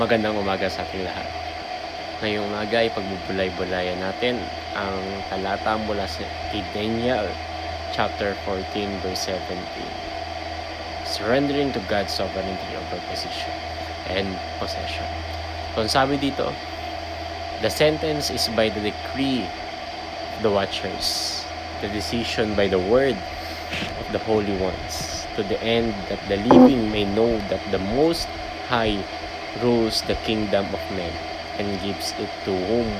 Magandang umaga sa ating lahat. Ngayong umaga ay pagbubulay-bulayan natin ang talata mula sa Daniel chapter 14 verse 17. Surrendering to God's sovereignty over position and possession. So, sabi dito, the sentence is by the decree of the watchers, the decision by the word of the holy ones, to the end that the living may know that the Most High rules the kingdom of men and gives it to whom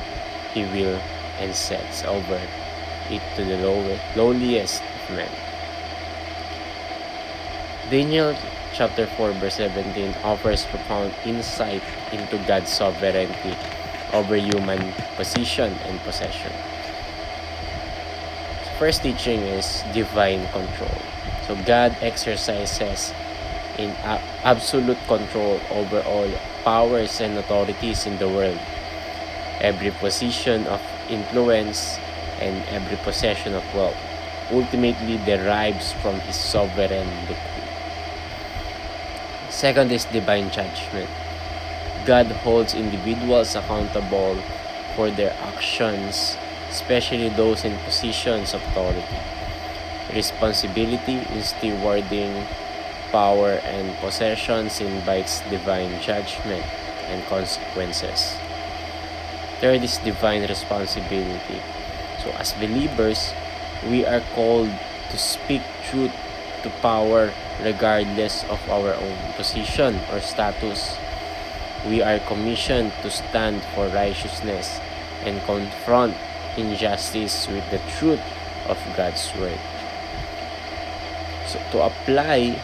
he will and sets over it to the lowliest of men. Daniel chapter 4 verse 17 offers profound insight into God's sovereignty over human position and possession. First teaching is divine control. So God exercises in absolute control over all powers and authorities in the world. Every position of influence and every possession of wealth ultimately derives from His sovereign decree. Second is divine judgment. God holds individuals accountable for their actions, especially those in positions of authority. Responsibility in stewarding power and possessions invites divine judgment and consequences. Third is divine responsibility. So as believers, we are called to speak truth to power regardless of our own position or status. We are commissioned to stand for righteousness and confront injustice with the truth of God's word. So to apply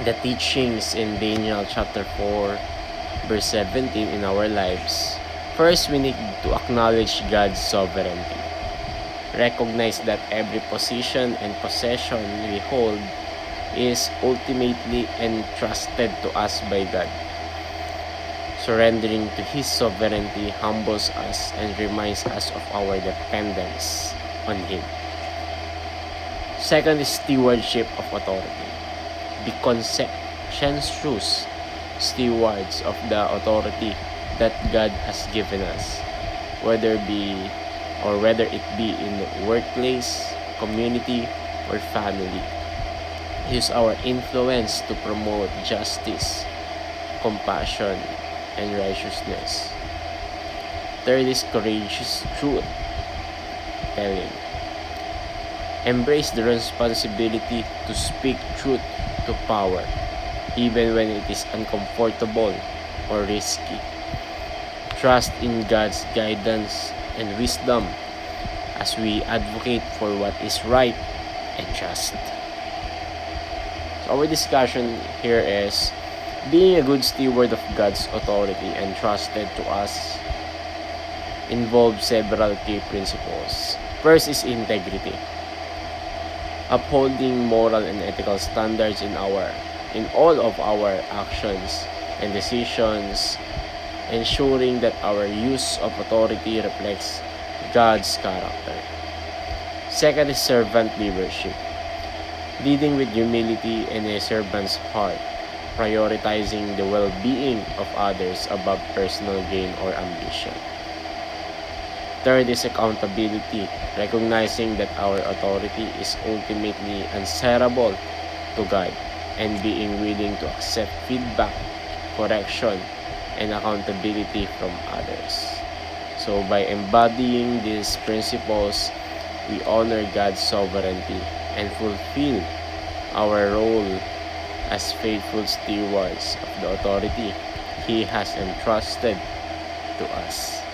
the teachings in Daniel chapter 4 verse 17 in our lives, first we need to acknowledge God's sovereignty. Recognize that every position and possession we hold is ultimately entrusted to us by God. Surrendering to His sovereignty humbles us and reminds us of our dependence on Him. Second is stewardship of authority. Be conscientious stewards of the authority that God has given us, whether it be in the workplace, community, or family. Use our influence to promote justice, compassion, and righteousness. Third is courageous truth telling. Embrace the responsibility to speak truth to power, even when it is uncomfortable or risky. Trust in God's guidance and wisdom as we advocate for what is right and just. So our discussion here is being a good steward of God's authority entrusted to us involves several key principles. First is integrity. Upholding moral and ethical standards in all of our actions and decisions, ensuring that our use of authority reflects God's character. Second is servant leadership. Leading with humility and a servant's heart, prioritizing the well-being of others above personal gain or ambition. Third is accountability, recognizing that our authority is ultimately answerable to God and being willing to accept feedback, correction, and accountability from others. So by embodying these principles, we honor God's sovereignty and fulfill our role as faithful stewards of the authority He has entrusted to us.